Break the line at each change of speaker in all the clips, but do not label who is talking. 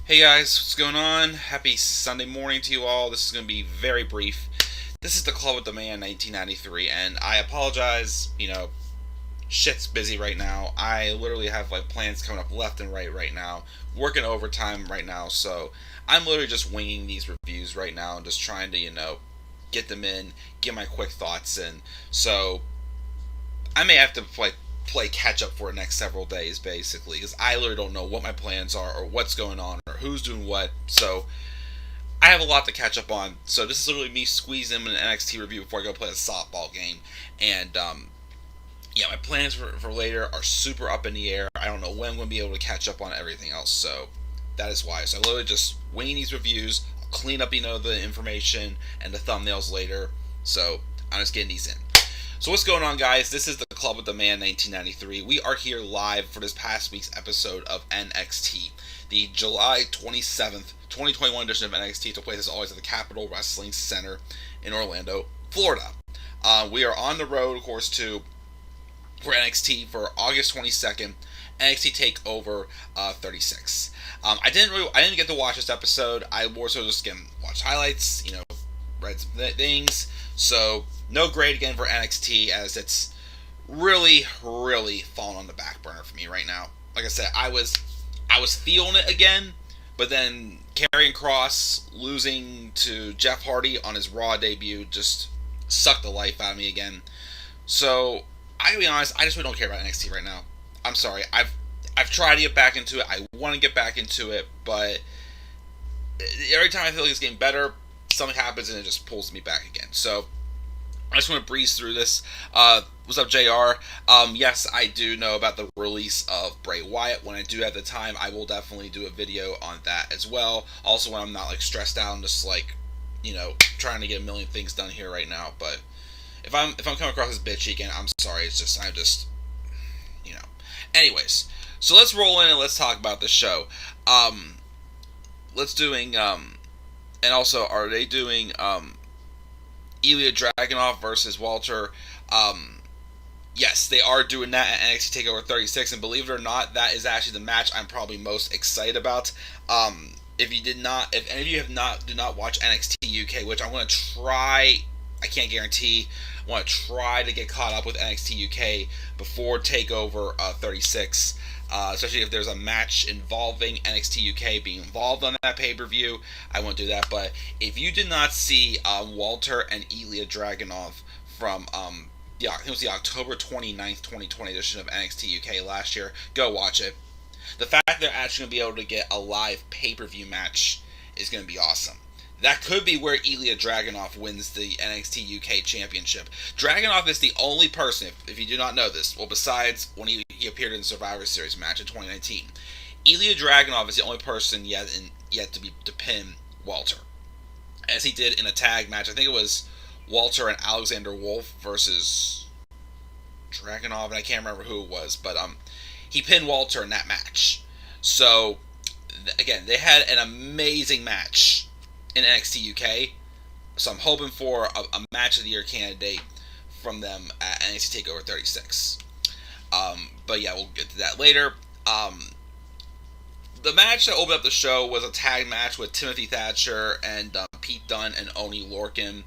Hey guys, what's going on? Happy Sunday morning to you all. This is going to be very brief. This is the Club with the Man 1993, and I apologize. Shit's busy right now. I literally have plans coming up left and right now, working overtime right now, so I'm literally just winging these reviews right now and just trying to, get them in, get my quick thoughts in. So I may have to play catch up for the next several days, basically, because I literally don't know what my plans are or what's going on or who's doing what. So I have a lot to catch up on. So this is literally me squeezing in an NXT review before I go play a softball game. And yeah, my plans for later are super up in the air. I don't know when I'm going to be able to catch up on everything else. So that is why. So I literally just winging these reviews. I'll clean up, the information and the thumbnails later. So I'm just getting these in. So what's going on, guys? This is the Club with the Man 1993. We are here live for this past week's episode of NXT. The July 27th, 2021 edition of NXT took place as always at the Capitol Wrestling Center in Orlando, Florida. We are on the road, of course, for NXT for August 22nd, NXT Takeover 36. I didn't get to watch this episode. I more so just watched highlights, read some things. So no grade again for NXT, as it's really falling on the back burner for me right now. Like I said, I was feeling it again, but then Karrion Kross losing to Jeff Hardy on his Raw debut just sucked the life out of me again. So I gotta be honest, I just really don't care about NXT right now. I'm sorry. I've tried to get back into it. I want to get back into it, but every time I feel like it's getting better, something happens and it just pulls me back again. So I just want to breeze through this. What's up, JR? Yes, I do know about the release of Bray Wyatt. When I do have the time, I will definitely do a video on that as well. Also, when I'm not stressed out and just trying to get a million things done here right now. But if I'm coming across as bitchy again, I'm sorry. I'm just Anyways, so let's roll in and let's talk about the show. Let's doing and also, are they doing Ilya Dragunov versus Walter? Yes, they are doing that at NXT TakeOver 36, and believe it or not, that is actually the match I'm probably most excited about. If any of you do not watch NXT UK, which I'm going to try, I can't guarantee, I want to try to get caught up with NXT UK before TakeOver 36. Especially if there's a match involving NXT UK being involved on that pay-per-view, I won't do that. But if you did not see Walter and Ilya Dragunov from I think it was the October 29th, 2020 edition of NXT UK last year, go watch it. The fact they're actually going to be able to get a live pay-per-view match is going to be awesome. That could be where Ilya Dragunov wins the NXT UK Championship. Dragunov is the only person, if you do not know this, well, besides when he appeared in the Survivor Series match in 2019, Ilya Dragunov is the only person yet to pin Walter, as he did in a tag match. I think it was Walter and Alexander Wolf versus Dragunov, and I can't remember who it was, but he pinned Walter in that match. So again, they had an amazing match in NXT UK, so I'm hoping for a match of the year candidate from them at NXT TakeOver 36. But yeah, we'll get to that later. The match that opened up the show was a tag match with Timothy Thatcher and Pete Dunne and Oney Lorcan.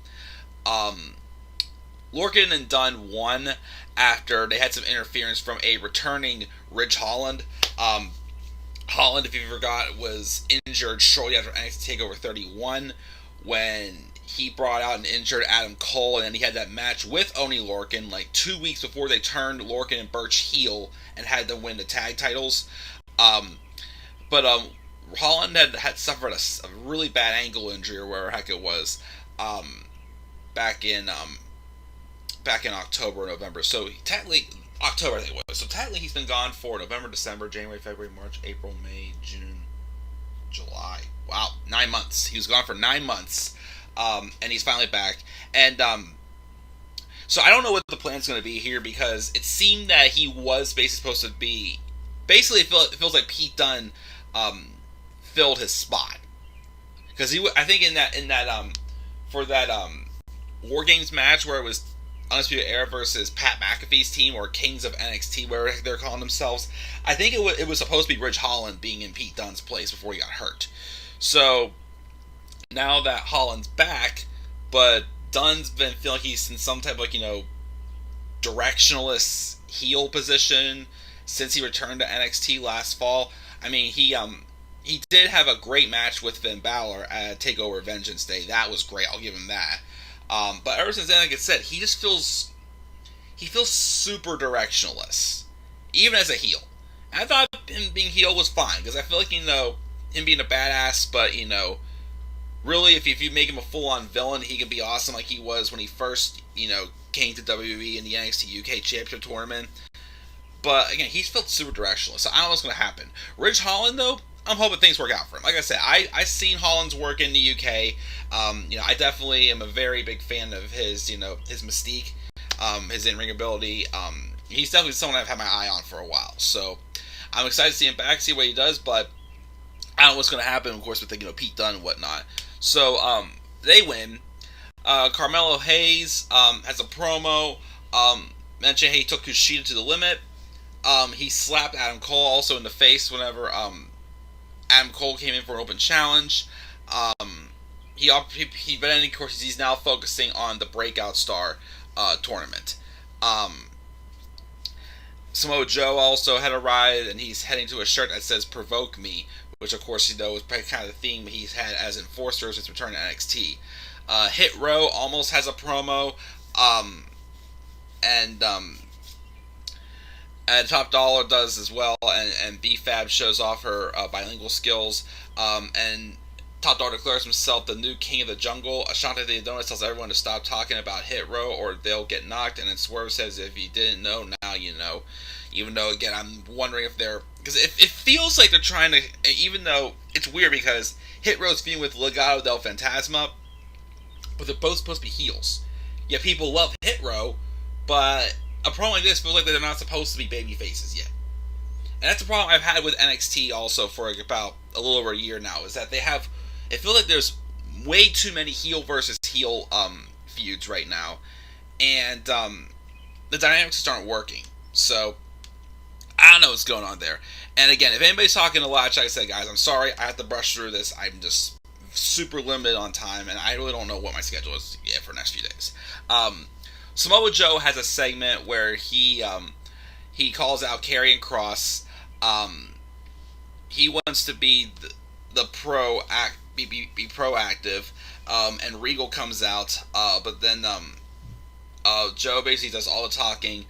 Lorcan and Dunne won after they had some interference from a returning Ridge Holland. Holland, if you forgot, was injured shortly after NXT TakeOver 31 when he brought out an injured Adam Cole, and then he had that match with Oney Lorcan 2 weeks before they turned Lorcan and Birch heel and had them win the tag titles. But Holland had suffered a really bad ankle injury, or whatever the heck it was, back in October, November. So technically, October, I think it was. So technically, he's been gone for November, December, January, February, March, April, May, June, July. Wow, 9 months. He was gone for 9 months, and he's finally back. And so I don't know what the plan's going to be here, because it seemed that he was basically supposed to be. Basically, it feels like Pete Dunne filled his spot, because I think in that for that War Games match where it was Undisputed Era versus Pat McAfee's team, or Kings of NXT, where they're calling themselves. I think it was supposed to be Ridge Holland being in Pete Dunne's place before he got hurt. So now that Holland's back, but Dunne's been feeling like he's in some type of directionless heel position since he returned to NXT last fall. I mean, he did have a great match with Finn Balor at TakeOver Vengeance Day. That was great. I'll give him that. But ever since then, like I said, he feels super directionless, even as a heel. And I thought him being heel was fine because I feel like him being a badass, but really if you make him a full on villain, he can be awesome like he was when he first came to WWE in the NXT UK Championship tournament. But again, he's felt super directional, so I don't know what's going to happen. Ridge Holland, though, I'm hoping things work out for him. Like I said, I've seen Holland's work in the UK. I definitely am a very big fan of his mystique, his in-ring ability. He's definitely someone I've had my eye on for a while. So I'm excited to see him back, see what he does, but I don't know what's going to happen, of course, with Pete Dunne and whatnot. So they win. Carmelo Hayes has a promo. Mentioned he took Kushida to the limit. He slapped Adam Cole also in the face whenever Adam Cole came in for an open challenge. But then of course he's now focusing on the Breakout Star tournament. Samoa Joe also had a ride, and he's heading to a shirt that says "Provoke Me," which of course is kind of the theme he's had as enforcer since return to NXT. Hit Row almost has a promo, and Top Dollar does as well, and B-Fab shows off her bilingual skills, and Top Dollar declares himself the new king of the jungle. Ashante the Adonis tells everyone to stop talking about Hit Row or they'll get knocked, and then Swerve says if you didn't know, now you know. Even though, again, I'm wondering if they're... Because it feels like they're trying to... Even though it's weird because Hit Row's feuding with Legado del Fantasma, but they're both supposed to be heels. Yet people love Hit Row, but a promo like this feels like they're not supposed to be baby faces yet. And that's a problem I've had with NXT also for about a little over a year now, is that they have... It feels like there's way too many heel versus heel feuds right now, and the dynamics just aren't working. So I don't know what's going on there. And again, if anybody's talking a lot, like I said, guys, I'm sorry. I have to brush through this. I'm just super limited on time, and I really don't know what my schedule is yet for the next few days. Samoa Joe has a segment where he calls out Karrion Kross. He wants to be the be proactive, and Regal comes out, but then Joe basically does all the talking.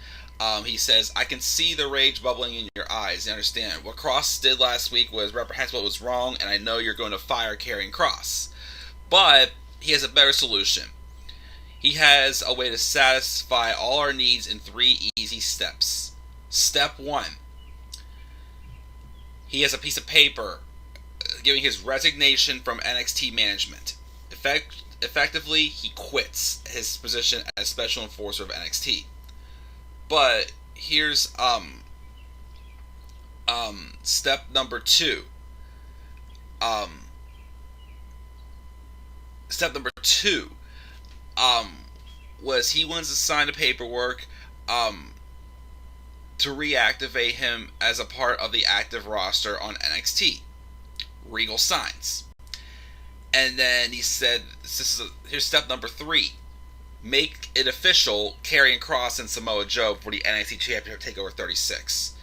He says, I can see the rage bubbling in your eyes. You understand. What Kross did last week was reprehensible, it was wrong, and I know you're going to fire Karrion Kross. But he has a better solution. He has a way to satisfy all our needs in 3 easy steps. Step 1. He has a piece of paper giving his resignation from NXT management. Effectively, he quits his position as special enforcer of NXT. But here's step number 2. Step number 2 was he wants to sign the paperwork to reactivate him as a part of the active roster on NXT. Regal signs. And then he said, here's step number 3. Make it official, Karrion Kross and Samoa Joe for the NXT Championship TakeOver 36.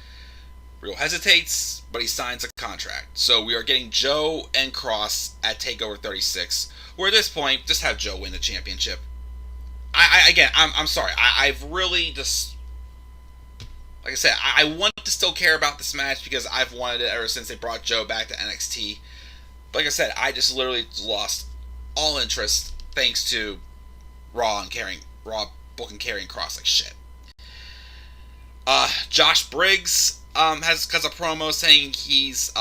Regal hesitates, but he signs a contract. So we are getting Joe and Kross at TakeOver 36, where at this point, just have Joe win the championship. I'm sorry. I've really just... Like I said, I want to still care about this match because I've wanted it ever since they brought Joe back to NXT. But like I said, I just literally lost all interest thanks to Raw booking Karrion Kross like shit. Josh Briggs has a promo saying he's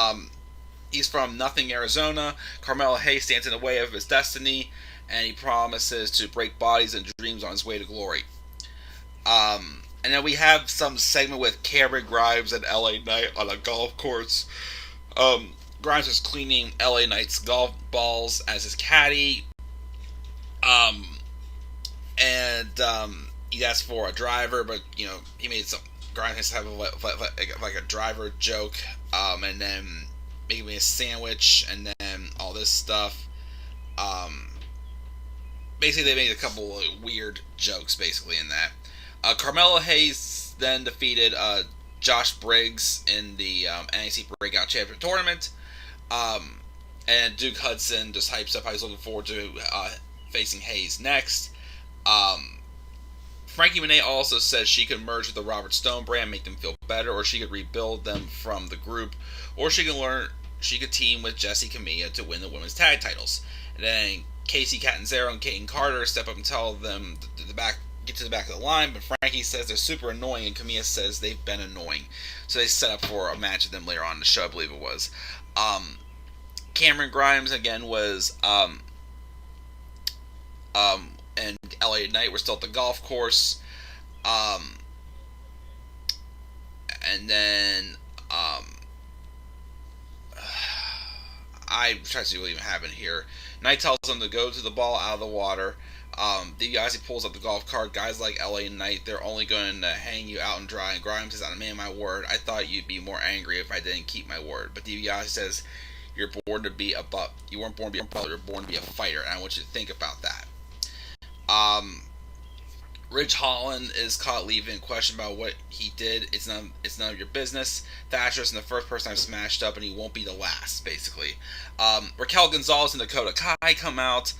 from Nothing, Arizona. Carmelo Hayes stands in the way of his destiny, and he promises to break bodies and dreams on his way to glory. And then we have some segment with Cameron Grimes and LA Knight on a golf course. Grimes is cleaning LA Knight's golf balls as his caddy. And he asked for a driver, but he made some Grimes has to have like a driver joke, and then making me a sandwich, and then all this stuff. Um, Basically, they made a couple of weird jokes basically in that. Carmelo Hayes then defeated Josh Briggs in the NXT Breakout Champion Tournament. Um, and Duke Hudson just hypes up how he's looking forward to facing Hayes next. Um, Frankie Monet also says she could merge with the Robert Stone brand, make them feel better, or she could rebuild them from the group, or she could team with Jessie Camilla to win the women's tag titles. And then Casey Catanzaro and Kayden Carter step up and tell them get to the back of the line, but Frankie says they're super annoying, and Camilla says they've been annoying. So they set up for a match with them later on in the show, I believe it was. Cameron Grimes again was and LA Knight were still at the golf course. And then I try to see what even happened here. Knight tells them to go to the ball out of the water. DiBiase pulls up the golf cart. Guys like LA Knight, they're only going to hang you out and dry. And Grimes says, "I'm a man of my word. I thought you'd be more angry if I didn't keep my word." But DiBiase says, "You're born to be a butt. You weren't born to be a butler. You're born to be a fighter." And I want you to think about that. Ridge Holland is caught leaving, questioned about what he did. It's none of your business. Thatcher isn't the first person I've smashed up, and he won't be the last, basically. Raquel Gonzalez and Dakota Kai come out.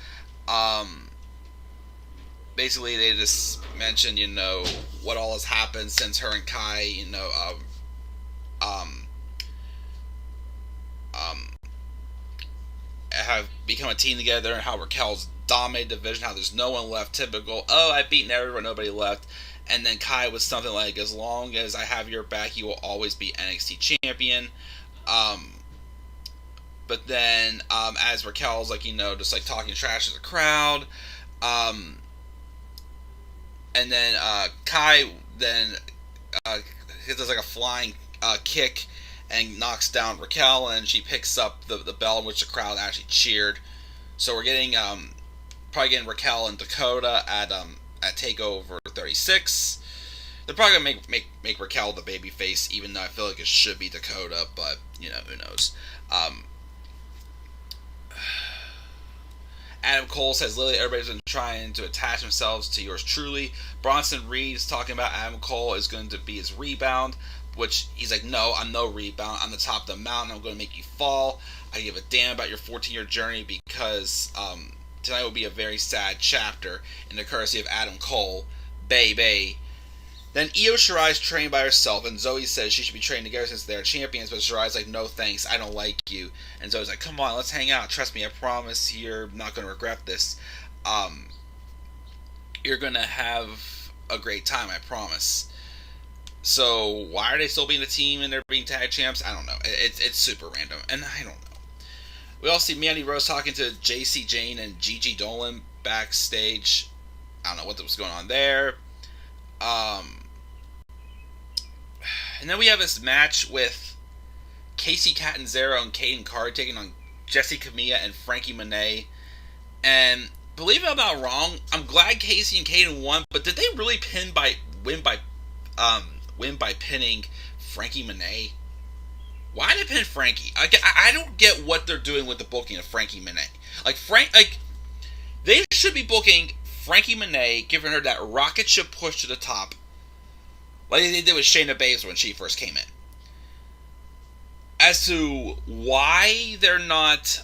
Basically, they just mention, what all has happened since her and Kai, have become a team together, and how Raquel's dominated the division, how there's no one left. Typical, I've beaten everyone, nobody left. And then Kai was something like, as long as I have your back, you will always be NXT champion. But then, as Raquel's just like talking trash to the crowd, and then Kai then does like a flying kick and knocks down Raquel, and she picks up the bell, in which the crowd actually cheered. So we're getting probably getting Raquel and Dakota at Takeover 36. They're probably gonna make Raquel the babyface, even though I feel like it should be Dakota, but who knows. Adam Cole says, "Lily, everybody's been trying to attach themselves to yours truly." Bronson Reed's talking about Adam Cole is going to be his rebound, which he's like, "No, I'm no rebound. I'm the top of the mountain. I'm going to make you fall. I give a damn about your 14-year journey, because tonight will be a very sad chapter in the courtesy of Adam Cole, baby." Then Io Shirai's trained by herself, and Zoe says she should be trained together since they're champions, but Shirai's like, "No thanks, I don't like you." And Zoe's like, "Come on, let's hang out. Trust me, I promise you're not going to regret this. You're going to have a great time, I promise." So why are they still being a team and they're being tag champs? I don't know. It's super random, and I don't know. We also see Mandy Rose talking to JC Jane and Gigi Dolan backstage. I don't know what was going on there. And then we have this match with Casey Catanzaro and Kayden Carter taking on Jessie Camilla and Frankie Monet. And believe it or not wrong, I'm glad Casey and Kayden won, but did they really win by pinning Frankie Monet? Why did they pin Frankie? I don't get what they're doing with the booking of Frankie Monet. They should be booking Frankie Monet, giving her that rocket ship push to the top, like they did with Shayna Baszler when she first came in. As to why they're not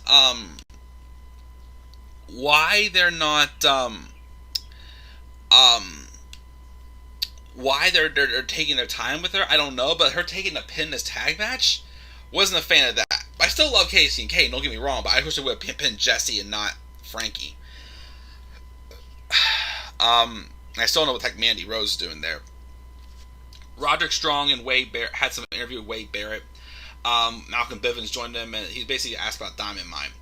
why they're taking their time with her, I don't know. But her taking a pin this tag match, wasn't a fan of that. I still love Casey and Kane, don't get me wrong, but I wish they would have pinned Jessie and not Frankie. I still don't know what the heck Mandy Rose is doing there. Roderick Strong and Wade Barrett had some interview with Wade Barrett. Malcolm Bivens joined them, and he basically asked about Diamond Mine.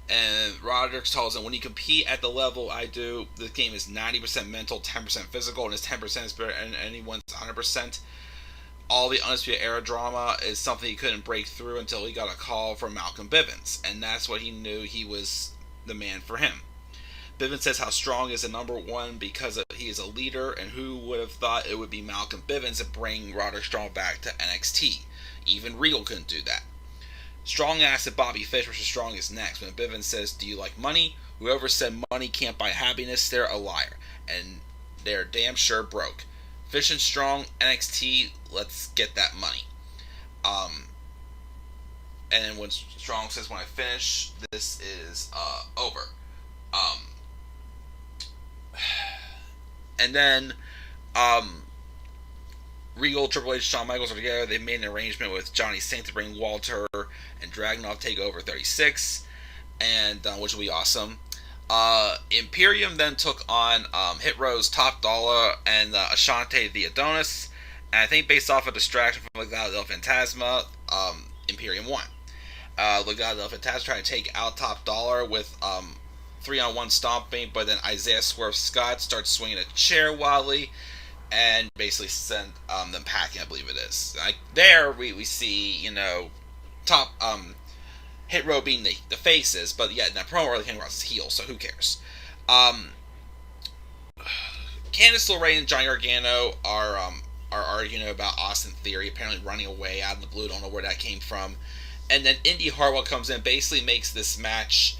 And Roderick tells him, "When you compete at the level I do, the game is 90% mental, 10% physical, and it's 10% spirit, and anyone's 100%. All the Undisputed Era drama is something he couldn't break through until he got a call from Malcolm Bivens, and that's what he knew he was the man for him." Bivens says how Strong is the number one because he is a leader, and who would have thought it would be Malcolm Bivens to bring Roderick Strong back to NXT. Even Regal couldn't do that. Strong asks if Bobby Fish versus Strong is next. When Bivens says, "Do you like money?" Whoever said money can't buy happiness, they're a liar. And they're damn sure broke. Fish and Strong, NXT, let's get that money. And then when Strong says, "When I finish, this is over." And then Regal, Triple H, Shawn Michaels are together. They made an arrangement with Johnny Saint to bring Walter and Dragunov TakeOver 36, and which will be awesome. Imperium then took on Hit Row's Top Dollar and Ashante the Adonis, and I think based off a distraction from Legado del Fantasma, Imperium won. Legado del Fantasma trying to take out Top Dollar with 3-on-1 stomping, but then Isaiah Swerve Scott starts swinging a chair wildly and basically send them packing, I believe it is. Like there we see, Top Hit Row being the faces, but yet in that promo really came across as heel, so who cares? Candice LeRae and Johnny Gargano are arguing about Austin Theory apparently running away out of the blue. Don't know where that came from. And then Indy Hartwell comes in, basically makes this match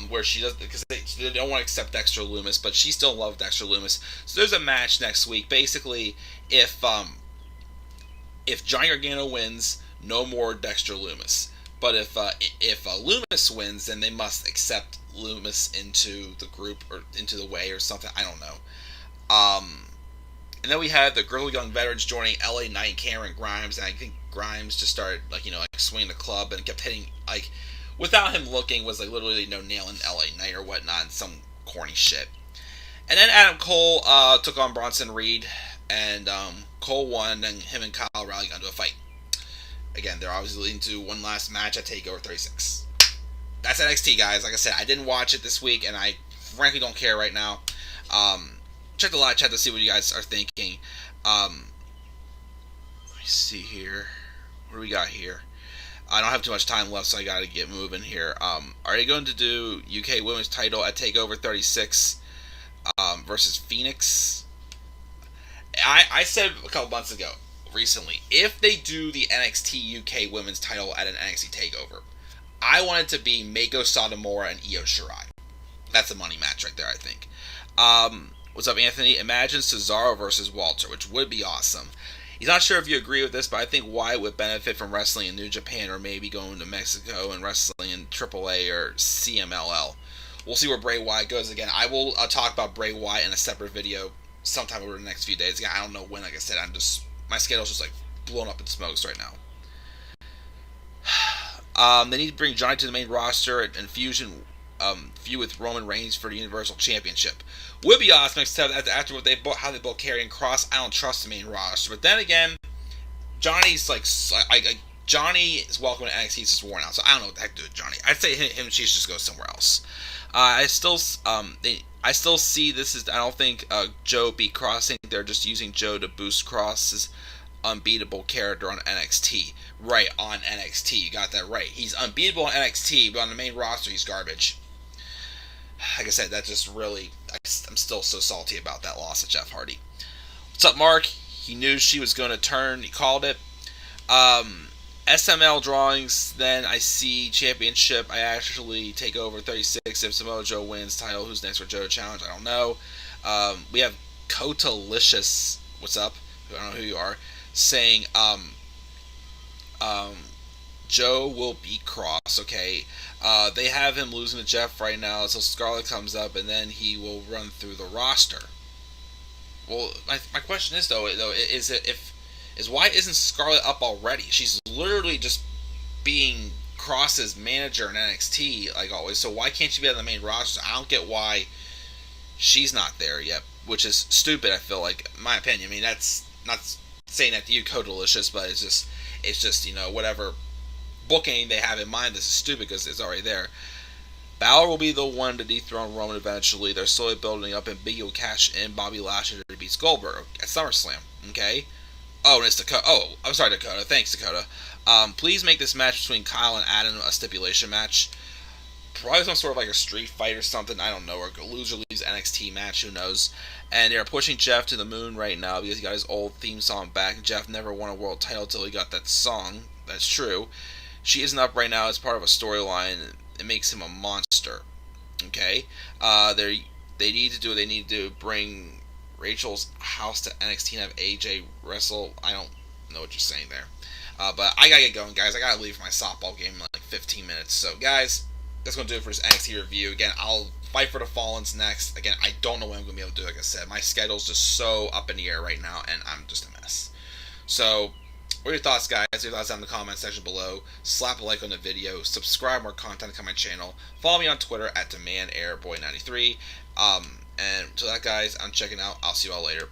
where she does, because they don't want to accept Dexter Lumis, but she still loves Dexter Lumis. So there's a match next week. Basically, if Johnny Gargano wins, no more Dexter Lumis. But if Lumis wins, then they must accept Lumis into the group or into the way or something. I don't know. And then we had the Girl Young Veterans joining LA Knight, Cameron Grimes, and I think Grimes just started swinging the club and kept hitting without him looking, was literally nailing LA Knight or whatnot, and some corny shit. And then Adam Cole took on Bronson Reed, and Cole won, and him and Kyle O'Reilly got into a fight. Again, they're obviously leading to one last match at TakeOver 36. That's NXT, guys. Like I said, I didn't watch it this week, and I frankly don't care right now. Check the live chat to see what you guys are thinking. Let me see here. What do we got here? I don't have too much time left, so I got to get moving here. Are you going to do UK Women's title at TakeOver 36 versus Phoenix? I said a couple months ago, recently, if they do the NXT UK Women's title at an NXT TakeOver, I want it to be Meiko Satomura and Io Shirai. That's a money match right there, I think. What's up, Anthony? Imagine Cesaro versus Walter, which would be awesome. He's not sure if you agree with this, but I think Wyatt would benefit from wrestling in New Japan or maybe going to Mexico and wrestling in AAA or CMLL. We'll see where Bray Wyatt goes again. I will talk about Bray Wyatt in a separate video sometime over the next few days. Again, I don't know when, like I said, my schedule's just blown up in smokes right now. They need to bring Johnny to the main roster and feud with Roman Reigns for the Universal Championship. Would be awesome, except after how they both carry and Cross, I don't trust the main roster. But then again, Johnny's Johnny is welcome to NXT. He's just worn out, so I don't know what the heck to do with Johnny. I'd say him and she should just go somewhere else. I still see this is. I don't think Joe beat Cross. I think they're just using Joe to boost Cross's unbeatable character on NXT. Right, on NXT. You got that right. He's unbeatable on NXT, but on the main roster, he's garbage. Like I said, that just really... I'm still so salty about that loss of Jeff Hardy. What's up, Mark? He knew she was going to turn. He called it. SML drawings, then I see championship. I actually take over 36 if Samoa Joe wins title. Who's next for Joe Challenge? I don't know. We have Cotalicious. What's up? I don't know who you are. Saying Joe will beat Cross. Okay. They have him losing to Jeff right now, so Scarlett comes up, and then he will run through the roster. Well, my question is though, why isn't Scarlett up already? She's literally just being Cross's manager in NXT like always. So why can't she be on the main roster? I don't get why she's not there yet, which is stupid. I feel like, in my opinion. I mean, that's not saying that to you, Codelicious, but it's just whatever booking they have in mind. This is stupid because it's already there. Balor will be the one to dethrone Roman eventually. They're slowly building up, and Biggie will cash in Bobby Lashley to beat Goldberg at SummerSlam. Okay. Oh, and it's Dakota. Oh, I'm sorry, Dakota. Thanks, Dakota. Please make this match between Kyle and Adam a stipulation match. probably some sort of like a street fight or something. I don't know, or a loser leaves NXT match. Who knows? And they're pushing Jeff to the moon right now because he got his old theme song back. Jeff never won a world title till he got that song. That's true. She isn't up right now as part of a storyline. It makes him a monster. Okay, they need to do. They need to bring Rachel's house to NXT and have AJ wrestle. I don't know what you're saying there. But I gotta get going, guys. I gotta leave for my softball game in like 15 minutes. So, guys, that's gonna do it for this NXT review. Again, I'll fight for the Fallens next. Again, I don't know when I'm gonna be able to do it. Like I said, my schedule's just so up in the air right now, and I'm just a mess. So, what are your thoughts, guys? Your thoughts down in the comment section below. Slap a like on the video. Subscribe more content to my channel. Follow me on Twitter at DemandAirBoy93. And to that, guys, I'm checking out. I'll see you all later.